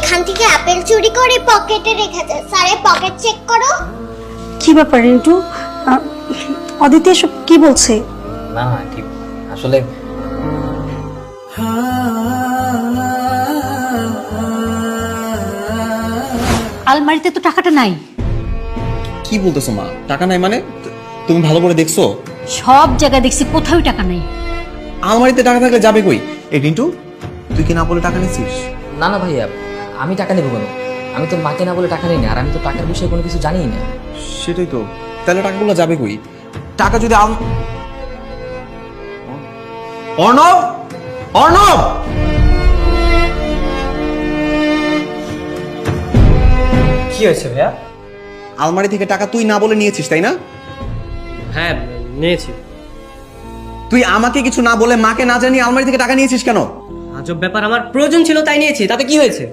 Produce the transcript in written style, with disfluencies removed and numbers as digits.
এখান থেকে আপেল চুরি করে পকেটে রেখেছে। স্যারের পকেট চেক করো। কি ব্যাপার রিন্টু? অদিতি এসব কি বলছে? না না কি আসলে আলমারিতে তো টাকাটা নাই। কি বলতেছো মা? টাকা নাই মানে? তুমি ভালো করে দেখছো? সব জায়গায় দেখছি, কোথাও টাকা নাই। আলমারিতে টাকা থাকলে যাবে কই? এই রিন্টু, তুই কি না বলে টাকা নিছিস? না না ভাইয়া, আমি টাকা নেবো কেন? আমি তো মাকে না বলে টাকা নিই না, আর আমি তো টাকার বিষয়ে কোনো কিছু জানিই না। সেটাই তো, তাহলে টাকাগুলো যাবে কই? টাকা যদি অর্ণব, অর্ণব, কি হয়েছে ভাইয়া? আলমারি থেকে টাকা তুই না বলে নিয়েছিস তাই না? হ্যাঁ নিয়েছি। তুই আমাকে কিছু না বলে মাকে না জানিয়ে আলমারি থেকে টাকা নিয়েছিস কেন? আজব ব্যাপার, আমার প্রয়োজন ছিল তাই নিয়েছি, তাতে কি হয়েছে?